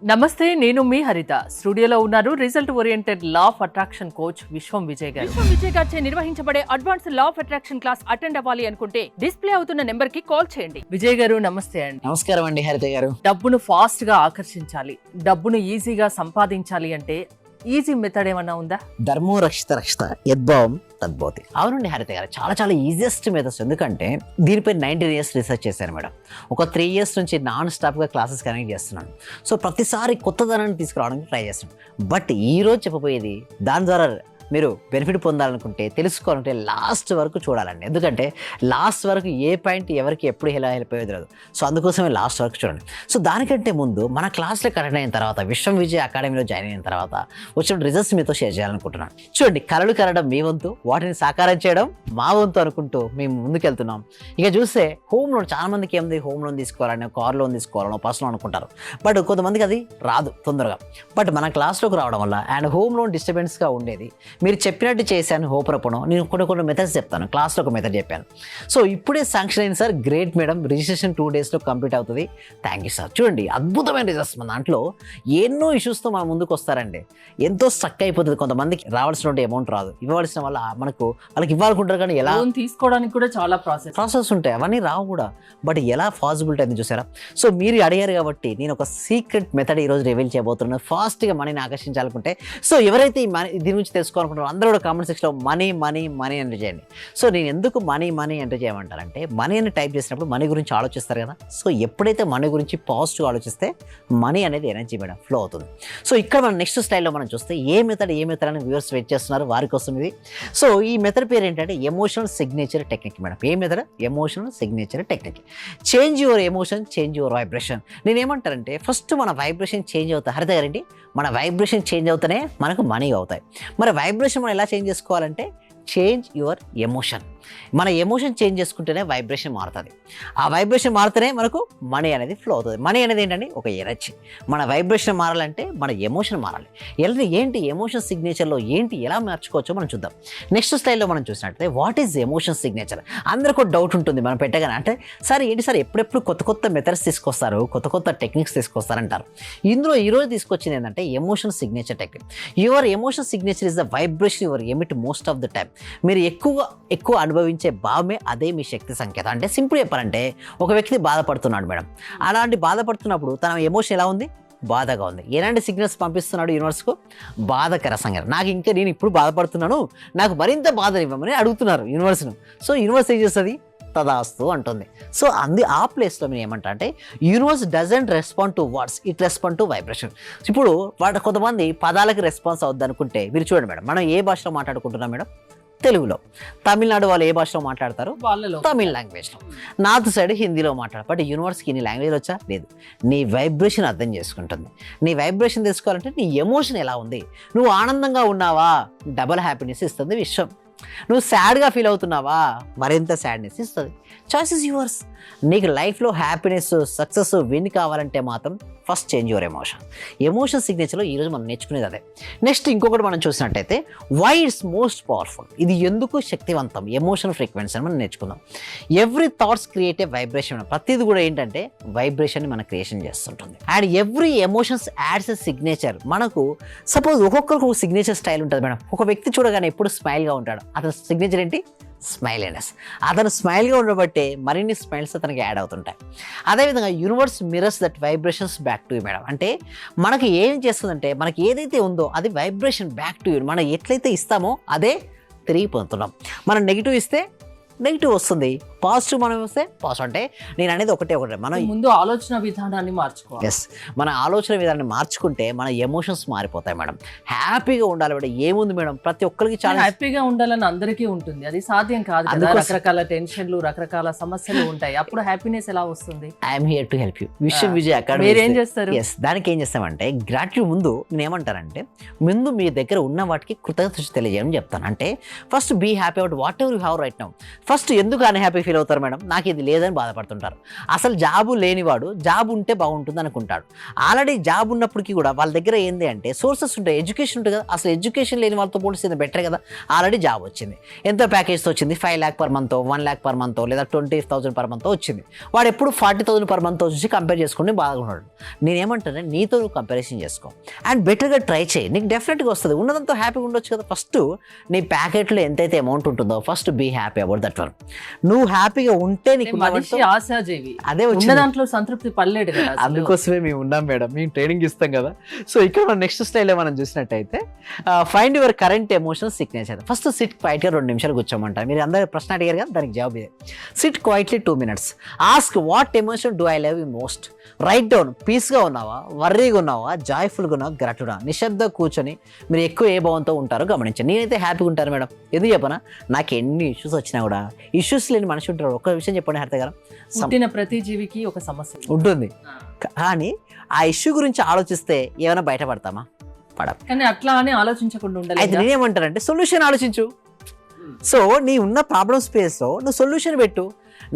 నమస్తే, నేను మీ హరిత. స్టూడియోలో ఉన్నారు result oriented law of attraction coach విశ్వం విజయ్ గారు. విశ్వం విజయ్ గారిచే నిర్వహించబడే advance law of attraction class attend అవ్వాలి అనుకుంటే డిస్ప్లే అవుతున్న నెంబర్ కి కాల్ చేయండి. విజయ్ గారు నమస్తే అండి. నమస్కారం అండి హరిత గారు. డబ్బును ఫాస్ట్ గా ఆకర్షించాలి, డబ్బును ఈజీగా సంపాదించాలి అంటే ఈజీ మెథడ్ ఏమన్నా ఉందా? ధర్మో రక్షిత రక్షిత యద్భావం తద్భవతి. అవునండి హరిత గారు, చాలా ఈజియెస్ట్ మెథడ్స్. ఎందుకంటే దీనిపై 19 years రీసెర్చ్ చేశాను మేడం. ఒక 3 years నుంచి నాన్ స్టాప్గా క్లాసెస్ కనెక్ట్ చేస్తున్నాను. సో ప్రతిసారి కొత్తదనాన్ని తీసుకురావడానికి ట్రై చేస్తున్నాను. బట్ ఈరోజు చెప్పబోయేది దాని ద్వారా మీరు బెనిఫిట్ పొందాలనుకుంటే, తెలుసుకోవాలంటే లాస్ట్ వరకు చూడాలండి. ఎందుకంటే లాస్ట్ వరకు ఏ పాయింట్ ఎవరికి ఎప్పుడు ఎలా హెల్ప్ అయ్యేది లేదు. సో అందుకోసమే లాస్ట్ వరకు చూడండి. సో దానికంటే ముందు మన క్లాస్లో కనెక్ట్ అయిన తర్వాత, విశ్వం విజయ్ అకాడమీలో జాయిన్ అయిన తర్వాత వచ్చిన రిజల్ట్స్ మీతో షేర్ చేయాలనుకుంటున్నాను. చూడండి, కలలు కనడం మీ వంతు, వాటిని సాకారం చేయడం మా వంతు అనుకుంటూ మేము ముందుకెళ్తున్నాం. ఇక చూస్తే హోమ్ లోన్, చాలా మందికి ఏముంది, హోమ్ లోన్ తీసుకోవాలని, కార్ లోన్ తీసుకోవాలని పర్సనల్ అనుకుంటారు. బట్ కొంతమందికి అది రాదు తొందరగా. బట్ మన క్లాస్లోకి రావడం వల్ల అండ్ హోమ్ లోన్ డిస్టర్బెన్స్గా ఉండేది, మీరు చెప్పినట్టు చేశాను. హోప్రపను నేను కొన్ని మెథడ్స్ చెప్తాను. క్లాస్లో ఒక మెథడ్ చెప్పాను. సో ఇప్పుడే శాంక్షన్ అయింది సార్. గ్రేట్ మేడం, రిజిస్ట్రేషన్ 2 daysలో కంప్లీట్ అవుతుంది. Thank you sir. చూడండి, అద్భుతమైన రిజల్ట్స్. మన దాంట్లో ఎన్నో ఇష్యూస్తో మన ముందుకు వస్తారండి. ఎంతో స్ట్రక్ అయిపోతుంది. కొంతమందికి రావాల్సిన అమౌంట్ రాదు, ఇవ్వాల్సిన వల్ల వాళ్ళకి ఇవ్వాలనుకుంటారు, కానీ ఎలా తీసుకోవడానికి కూడా చాలా ప్రాసెస్ ఉంటాయి, అవన్నీ రావు కూడా. బట్ ఎలా పాసిబిలిటీ అయింది చూసారా? సో మీరు అడిగారు కాబట్టి నేను ఒక సీక్రెట్ మెథడ్ ఈరోజు రివీల్ చేయబోతున్నాను. ఫాస్ట్గా మనీని ఆకర్షించాలనుకుంటే, సో ఎవరైతే దీని గురించి తెలుసుకోవాలనుకుంటారో అందరూ కూడా కామెంట్ సెక్షన్లో మనీ మనీ మనీ ఎంటర్ చేయండి. సో నేను ఎందుకు మనీ మనీ ఎంటర్ చేయమంటారంటే, మనీ అని టైప్ చేసినప్పుడు మనీ గురించి ఆలోచిస్తారు కదా. సో ఎప్పుడైతే మనీ గురించి పాజిటివ్ ఆలోచిస్తే మనీ అనేది ఎనర్జీ మేడం ఫ్లో అవుతుంది. సో ఇక్కడ మనం నెక్స్ట్ స్టైల్లో మనం చూస్తే ఏ మెథడ్ అని వ్యూవర్స్ వెయిట్ చేస్తున్నారు, వారి కోసం ఇది. సో ఈ మెథడ్ పేరు ఏంటంటే emotional signature technique madam. A method? Emotional signature technique. Change your emotion, change your vibration. నేను ఏమంటారంటే, ఫస్ట్ మన వైబ్రేషన్ చేంజ్ అవుతాయి. హరిత గారండి, మన వైబ్రేషన్ చేంజ్ అవుతానే మనకు మనీ అవుతాయి. మరి వైబ్రేషన్ మనం ఎలా చేంజ్ చేసుకోవాలంటే, చేంజ్ యువర్ ఎమోషన్. మన ఎమోషన్ చేంజ్ చేసుకుంటేనే వైబ్రేషన్ మారుతుంది. ఆ వైబ్రేషన్ మారితేనే మనకు మనీ అనేది ఫ్లో అవుతుంది. మనీ అనేది ఏంటంటే ఒక ఎనర్జీ. మన వైబ్రేషన్ మారాలంటే మన ఎమోషన్ మారాలి. ఏంటి ఎమోషన్ సిగ్నేచర్లో ఏంటి, ఎలా మార్చుకోవచ్చో మనం చూద్దాం. నెక్స్ట్ స్టైల్లో మనం చూసినట్లయితే, వాట్ ఈజ్ ఎమోషన్ సిగ్నేచర్? అందరికీ ఒక డౌట్ ఉంటుంది మనం పెట్టగానే. అంటే సార్ ఏంటి సార్ ఎప్పుడెప్పుడు కొత్త మెథడ్స్ తీసుకొస్తారు, కొత్త టెక్నిక్స్ తీసుకొస్తారంటారు. ఇందులో ఈరోజు తీసుకొచ్చింది ఏంటంటే emotion signature technique. Your emotion signature is the vibration your emit most of the time. మీరు ఎక్కువ అనుభవించే భావమే అదే మీ శక్తి సంకేతం. అంటే సింపుల్ చెప్పాలంటే, ఒక వ్యక్తి బాధపడుతున్నాడు మేడం. అలాంటి బాధపడుతున్నప్పుడు తన ఎమోషన్ ఎలా ఉంది? బాధగా ఉంది. ఎలాంటి సిగ్నల్స్ పంపిస్తున్నాడు యూనివర్స్కు? బాధకర సంఘటన. నేను ఇప్పుడు బాధపడుతున్నాను, నాకు మరింత బాధనివ్వమని అడుగుతున్నారు యూనివర్స్ను. సో యూనివర్స్ ఏం చేస్తుంది? తదాస్తు అంటుంది. సో ఆ ప్లేస్లో మీరు ఏమంటారు అంటే, universe doesn't respond to words, it respond to vibration. ఇప్పుడు కొంతమంది పదాలకు రెస్పాన్స్ అవుద్ది అనుకుంటే, మీరు చూడండి మేడం, మనం ఏ భాషలో మాట్లాడుకుంటున్నాం మేడం? తెలుగులో. తమిళనాడు వాళ్ళు ఏ భాషలో మాట్లాడతారు? వాళ్ళలో తమిళ లాంగ్వేజ్లో. నార్త్ సైడ్ హిందీలో మాట్లాడతారు. బట్ యూనివర్స్కి నీ లాంగ్వేజ్ వచ్చా? లేదు. నీ వైబ్రేషన్ అర్థం చేసుకుంటుంది. నీ వైబ్రేషన్ తెలుసుకోవాలంటే నీ ఎమోషన్ ఎలా ఉంది. నువ్వు ఆనందంగా ఉన్నావా? డబల్ హ్యాపీనెస్ ఇస్తుంది విశ్వం. నువ్వు సాడ్గా ఫీల్ అవుతున్నావా? మరింత సాడ్నెస్ ఇస్తుంది. Choice is yours. నీకు లైఫ్లో హ్యాపీనెస్, సక్సెస్, విన్ కావాలంటే మాత్రం first change your emotion. Emotion సిగ్నేచర్లో ఈరోజు మనం నేర్చుకునేది అదే. నెక్స్ట్ ఇంకొకటి మనం చూసినట్టయితే, వై ఇట్స్ మోస్ట్ పవర్ఫుల్. ఇది ఎందుకు శక్తివంతం? ఎమోషన్ ఫ్రీక్వెన్సీ అని మనం నేర్చుకుందాం. Every thoughts create a vibration. ప్రతిది కూడా ఏంటంటే వైబ్రేషన్ మన క్రియేషన్ చేస్తుంటుంది. And every emotions ads a signature. మనకు సపోజ్ ఒక్కొక్కరికి ఒక సిగ్నేచర్ స్టైల్ ఉంటుంది మేడం. ఒక వ్యక్తి చూడగానే ఎప్పుడు స్మైల్గా ఉంటాడు, అతని సిగ్నేచర్ ఏంటి? స్మైలీనెస్. అతను స్మైల్గా ఉండబట్టే మరిన్ని స్మైల్స్ అతనికి యాడ్ అవుతుంటాయి. అదేవిధంగా universe mirrors that vibrations back to you madam. అంటే మనకి ఏం చేస్తుందంటే, మనకి ఏదైతే ఉందో అది వైబ్రేషన్ బ్యాక్ టు యూ. మనం ఎట్లయితే ఇస్తామో అదే తిరిగి పొందుతున్నాం. మనం నెగిటివ్ ఇస్తే నెగిటివ్ వస్తుంది, పాజిటివ్ మనం వస్తే పాజిటివ్. అంటే నేను అనేది ఒకటే మనం ముందు ఆలోచన విధానాన్ని మార్చుకోవాలి. ఎస్, మన ఆలోచన విధానాన్ని మార్చుకుంటే మన ఎమోషన్స్ మారిపోతాయి మేడం. హ్యాపీగా ఉండాలి మేడం. ఏముంది మేడం, ప్రతి ఒక్కరికి చాలా హ్యాపీగా ఉండాలని అందరికీ ఉంటుంది, అది సాధ్యం కాదు కదా. రకరకాల టెన్షన్లు, రకరకాల సమస్యలు ఉంటాయి. అప్పుడు హ్యాపీనెస్ ఎలా వస్తుంది? I'm here to help you. Vishwam Vijay academy. మీరు ఏం చేస్తారు? ఎస్, దానికి ఏం చేస్తామంటే, గ్రాట్యూడ్ ముందు నేను ఏమంటానంటే, ముందు మీ దగ్గర ఉన్న వాటికి కృతజ్ఞత తెలియజేయడం చెప్తాను. అంటే first be happy about whatever you have right now. First ఎందుకు అన్హ్యాపీ ఫీల్ అవుతారు మేడం, నాకు ఇది లేదని బాధపడుతుంటారు. అసలు జాబు లేనివాడు జాబ్ ఉంటే బాగుంటుంది అనుకుంటాడు. ఆల్రెడీ జాబ్ ఉన్నప్పటికీ కూడా వాళ్ళ దగ్గర ఏంది అంటే సోర్సెస్ ఉంటాయి, ఎడ్యుకేషన్ ఉంటుంది కదా. అసలు ఎడ్యుకేషన్ లేని వాళ్ళతో పోలిస్తే బెటర్ కదా. ఆల్రెడీ జాబ్ వచ్చింది, ఎంత ప్యాకేజ్తో వచ్చింది, 5 lakh per month, 1 lakh per month, లేదా 20,000 per month వచ్చింది. వాడు ఎప్పుడు 40,000 per month వచ్చి కంపేర్ చేసుకుని బాగున్నాడు. నేనేమంటానే నీతో నువ్వు కంపారిజన్ చేసుకో అండ్ బెటర్గా ట్రై చేయి, నీకు డెఫినెట్గా వస్తుంది. ఉన్నదంతా హ్యాపీగా ఉండొచ్చు కదా. ఫస్ట్ నీ ప్యాకెట్లో ఎంతైతే అమౌంట్ ఉంటుందో first be happy about that one. నువ్వు హ్యాపీగా ఉంటే నీకు మనిషి ఆశాజీవి, అదే ఉన్న వచ్చింది. దాంట్లో సంతృప్తి పడలేడు కదా అసలు. అందుకోసమే మేము ఉన్నాం మేడం, మేము ట్రైనింగ్ ఇస్తాం కదా. సో ఇక్కడ మనం నెక్స్ట్ స్టైల్లో మనం చూసినట్టయితే find your current emotional signature. First sit క్వైట్గా 2 నిమిషాలు కూర్చోమంటారు. మీరు అందరూ ప్రశ్న అడిగారు కదా, దానికి జవాబు ఇదే. Sit quietly 2 minutes. Ask what emotion do I love you most. Right down. పీస్గా ఉన్నావా, వర్రీగా ఉన్నావా, జాయ్ఫుల్గా ఉన్నావా, గ్రాట్యుడా. నిశ్శబ్దంగా కూర్చొని మీరు ఎక్కువ ఏ భావంతో ఉంటారో గమనించండి. నేనైతే హ్యాపీగా ఉంటాను మేడం. ఎందుకు చెప్పనా, నాకు ఎన్ని ఇష్యూస్ వచ్చినా కూడా ఇష్యూస్ లేని మనిషి ఉంటారు. ఒక విషయం చెప్పండి హరిత గారు, పుట్టిన ప్రతి జీవికి ఒక సమస్య ఉంటుంది. కానీ ఆ ఇష్యూ గురించి ఆలోచిస్తే ఏమైనా బయటపడతామా? పడం. కానీ అట్లా అని ఆలోచించకుండా ఉండాలి. అయితే నేనేమంటానంటే సొల్యూషన్ ఆలోచించు. సో నీ ఉన్న ప్రాబ్లమ్ స్పేస్లో నువ్వు సొల్యూషన్ పెట్టు.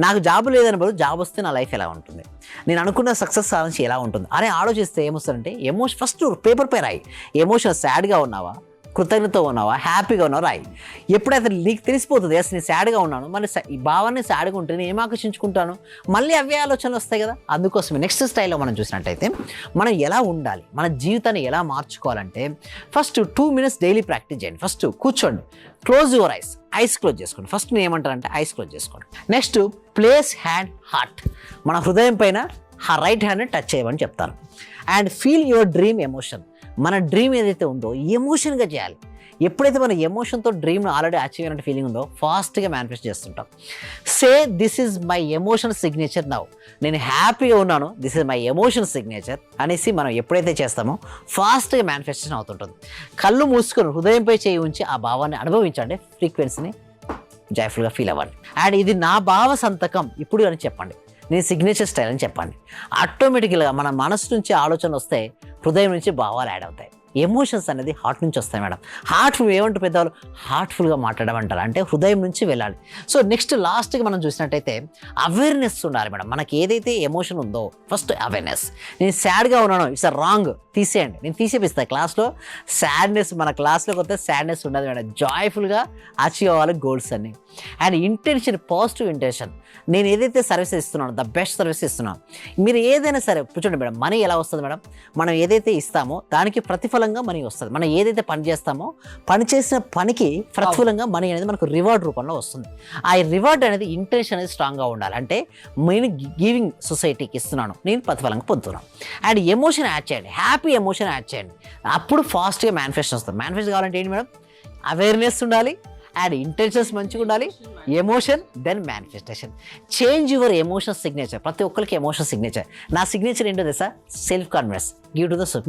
నాకు జాబ్ లేదని బదులు జాబ్ వస్తే నా లైఫ్ ఎలా ఉంటుంది, నేను అనుకున్న సక్సెస్ సాధించి ఎలా ఉంటుంది అని ఆలోచిస్తే ఏమొస్తుందంటే ఎమోషన్ ఫస్ట్ పేపర్ పై రాయి. ఎమోషన్ సాడ్గా ఉన్నావా, కృతజ్ఞత ఉన్నావా, హ్యాపీగా ఉన్నావా రాయి. ఎప్పుడైతే నీకు తెలిసిపోతుంది అసలు నేను సాడ్గా ఉన్నాను, మరి ఈ భావాన్ని సాడ్గా ఉంటే నేను ఏం ఆకర్షించుకుంటాను, మళ్ళీ అవే ఆలోచనలు వస్తాయి కదా. అందుకోసమే నెక్స్ట్ స్టైల్లో మనం చూసినట్టయితే మనం ఎలా ఉండాలి, మన జీవితాన్ని ఎలా మార్చుకోవాలంటే ఫస్ట్ 2 minutes డైలీ ప్రాక్టీస్ చేయండి. ఫస్ట్ కూర్చోండి, క్లోజ్ యువర్ ఐస్ క్లోజ్ చేసుకోండి. ఫస్ట్ నేను ఏమంటానంటే ఐస్ క్లోజ్ చేసుకోండి. నెక్స్ట్ ప్లేస్ హ్యాండ్ హార్ట్, మన హృదయం పైన రైట్ హ్యాండ్ని టచ్ చేయమని చెప్తాను. And feel your dream emotion, మన డ్రీమ్ ఏదైతే ఉందో ఎమోషన్గా చేయాలి. ఎప్పుడైతే మన ఎమోషన్తో డ్రీమ్ను ఆల్రెడీ అచీవ్ అయినట్టు ఫీలింగ్ ఉందో ఫాస్ట్గా మేనిఫెస్ట్ చేస్తుంటాం. Say this is my emotion signature now, నేను హ్యాపీగా ఉన్నాను, this is my emotion signature అనేసి మనం ఎప్పుడైతే చేస్తామో ఫాస్ట్గా మేనిఫెస్టేషన్ అవుతుంటుంది. కళ్ళు మూసుకొని హృదయంపై చేయి ఉంచి ఆ భావాన్ని అనుభవించండి, ఫ్రీక్వెన్సీని జాయ్ఫుల్గా ఫీల్ అవ్వండి. అండ్ ఇది నా భావ సంతకం ఇప్పుడు అని చెప్పండి, నేను సిగ్నేచర్ స్టైల్ అని చెప్పండి. ఆటోమేటిక్గా మన మనసు నుంచి ఆలోచనలు వస్తాయి, హృదయం నుంచి భావాలు యాడ్ అవుతాయి. ఎమోషన్స్ అనేది హార్ట్ నుంచి వస్తాయి మేడం. హార్ట్ఫుల్ ఏమంటారు పెద్దవాళ్ళు, హార్ట్ఫుల్గా మాట్లాడమంటారు, అంటే హృదయం నుంచి వెళ్ళాలి. సో నెక్స్ట్ లాస్ట్గా మనం చూసినట్టయితే అవేర్నెస్ ఉండాలి మేడం. మనకి ఏదైతే ఎమోషన్ ఉందో ఫస్ట్ అవేర్నెస్. నేను సాడ్గా ఉన్నాను, ఇట్స్ రాంగ్, తీసేయండి, నేను తీసేపిస్తాను క్లాస్లో. సాడ్నెస్ మన క్లాస్లోకి వస్తే సాడ్నెస్ ఉండదు మేడం, జాయ్ఫుల్గా అచీవ్ అవ్వాలి గోల్స్ అన్ని. అండ్ ఇంటెన్షన్, పాజిటివ్ ఇంటెన్షన్, నేను ఏదైతే సర్వీస్ ఇస్తున్నానో ద బెస్ట్ సర్వీస్ ఇస్తున్నాను. మీరు ఏదైనా సరే కూర్చోండి మేడం. మనీ ఎలా వస్తుంది మేడం, మనం ఏదైతే ఇస్తామో దానికి ప్రతిఫలంగా మనీ వస్తుంది. మనం ఏదైతే పని చేస్తామో పని చేసిన పనికి ప్రతిఫలంగా మనీ అనేది మనకు రివార్డ్ రూపంలో వస్తుంది. ఆ రివార్డ్ అనేది ఇంటెన్షన్ అనేది స్ట్రాంగ్గా ఉండాలి. అంటే నేను గివింగ్ సొసైటీకి ఇస్తున్నాను, నేను ప్రతిఫలంగా పొందుతున్నాను. అండ్ ఎమోషన్ యాడ్ చేయండి, హ్యాపీ ఎమోషన్ యాడ్ చేయండి, అప్పుడు ఫాస్ట్గా మేనిఫెస్ట్ వస్తుంది. మేనిఫెస్ట్ కావాలంటే ఏంటి మేడం, అవేర్నెస్ ఉండాలి అండ్ ఇంటెన్షన్స్ మంచిగా ఉండాలి, emotion then manifestation. Change your emotion signature. ప్రతి ఒక్కరికి ఎమోషన్ సిగ్నేచర్. నా సిగ్నేచర్ ఏంటో తెలుసా, self confidence, give to the so.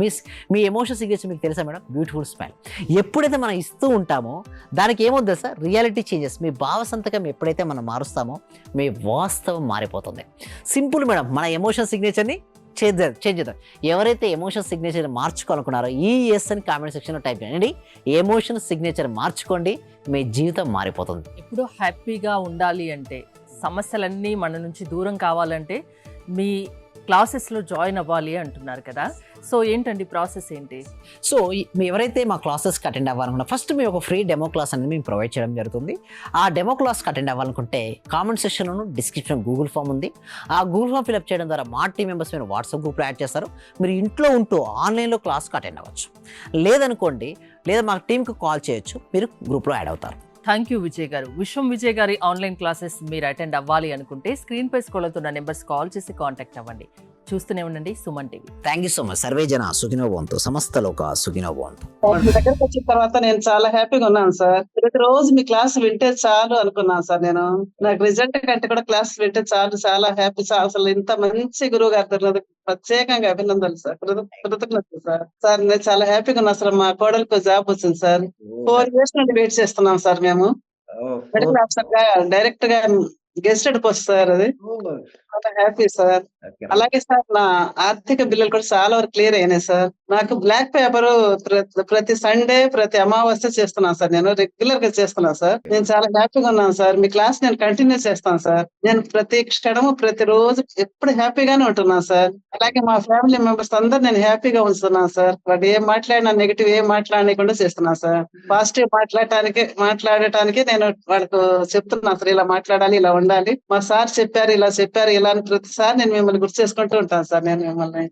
మీ ఎమోషన్ సిగ్నేచర్ మీకు తెలుసా మేడం, బ్యూటిఫుల్ స్మైల్. ఎప్పుడైతే మనం ఇస్తూ ఉంటామో దానికి ఏమవుతుంది తెలుసా, రియాలిటీ చేంజెస్. మీ భావ సంతకం ఎప్పుడైతే మనం మారుస్తామో మీ వాస్తవం మారిపోతుంది. సింపుల్ మేడం, మన ఎమోషన్ సిగ్నేచర్ని చేంజ్ చేద్దాం. ఎవరైతే ఎమోషన్ సిగ్నేచర్ మార్చుకోవాలనుకున్నారో ఎస్ అని కామెంట్ సెక్షన్లో టైప్ చేయండి. ఎమోషన్ సిగ్నేచర్ మార్చుకోండి, మీ జీవితం మారిపోతుంది. ఎప్పుడు హ్యాపీగా ఉండాలి అంటే, సమస్యలన్నీ మన నుంచి దూరం కావాలంటే మీ క్లాసెస్లో జాయిన్ అవ్వాలి అంటున్నారు కదా. సో ఏంటండి ప్రాసెస్ ఏంటి? సో మీ ఎవరైతే మా క్లాసెస్కి అటెండ్ అవ్వాలనుకున్నా ఫస్ట్ మేము ఒక ఫ్రీ డెమో క్లాస్ అనేది మేము ప్రొవైడ్ చేయడం జరుగుతుంది. ఆ డెమో క్లాస్కి అటెండ్ అవ్వాలనుకుంటే కామెంట్ సెక్షన్లోను డిస్క్రిప్షన్ గూగుల్ ఫామ్ ఉంది. ఆ గూగుల్ ఫామ్ ఫిల్అప్ చేయడం ద్వారా మా టీం మెంబర్స్ మీరు వాట్సాప్ గ్రూప్లో యాడ్ చేస్తారు. మీరు ఇంట్లో ఉంటూ ఆన్లైన్లో క్లాస్కి అటెండ్ అవ్వచ్చు. లేదనుకోండి, లేదా మా టీంకి కాల్ చేయొచ్చు, మీరు గ్రూప్లో యాడ్ అవుతారు. థ్యాంక్ యూ విజయ్ గారు. విశ్వం విజయ్ గారి ఆన్లైన్ క్లాసెస్ మీరు అటెండ్ అవ్వాలి అనుకుంటే స్క్రీన్ పై స్క్రోల్ అవుతున్న నెంబర్స్ కాల్ చేసి కాంటాక్ట్ అవ్వండి. చూస్తూనే ఉండండి Suman TV. Thank you so much. Survey జన సుఖినో భవంతు, సమస్త లోక సుఖినో భవంతు. మీ దగ్గరకు వచ్చిన తర్వాత నేను చాలా హ్యాపీగా ఉన్నాను సార్. ప్రతిరోజు మీ క్లాస్ వింటే చాలు అనుకున్నాను సార్. నేను నాకు రిజల్ట్ కంటే కూడా క్లాస్ వింటే చాలు, చాలా హ్యాపీ సార్. అసలు ఇంత మంచి గురువు గారు దొరికినందుకు ప్రత్యేకంగా అభినందనలు సార్, కృతజ్ఞతలు సార్. సార్ నేను చాలా హ్యాపీగా ఉన్నా సార్. మా కోడలికి జాబ్ వచ్చింది సార్. 4 years నుండి వెయిట్ చేస్తున్నాం సార్. మేము మెడికల్ ఆఫీసర్ గా డైరెక్ట్ గా గెస్టెడ్ పోస్ట్ సార్ అది. చాలా హ్యాపీ సార్. అలాగే సార్ నా ఆర్థిక బిల్లులు కూడా చాలా వరకు క్లియర్ అయినాయి సార్. నాకు బ్లాక్ పేపర్ ప్రతి సండే, ప్రతి అమావాస్య చేస్తున్నాను సార్. నేను రెగ్యులర్ గా చేస్తున్నాను సార్. నేను చాలా హ్యాపీగా ఉన్నాను సార్. మీ క్లాస్ నేను కంటిన్యూ చేస్తాను సార్. నేను ప్రతి క్షణము ప్రతి రోజు ఎప్పుడు హ్యాపీగానే ఉంటున్నాను సార్. అలాగే మా ఫ్యామిలీ మెంబర్స్ అందరు నేను హ్యాపీగా ఉంచుతున్నాను సార్. వాడు ఏం మాట్లాడినా నెగిటివ్ ఏం మాట్లాడకుండా చేస్తున్నాను సార్. పాజిటివ్ మాట్లాడటానికి నేను వాళ్ళకు చెప్తున్నాను సార్. ఇలా మాట్లాడాలి, ఇలా ఉండాలి. మా సార్ చెప్పారు, ఇలా చెప్పారు, ఇలా అని ప్రతిసారి నేను మిమ్మల్ని గుర్తు చేసుకుంటూ ఉంటాను సార్. నేను మిమ్మల్ని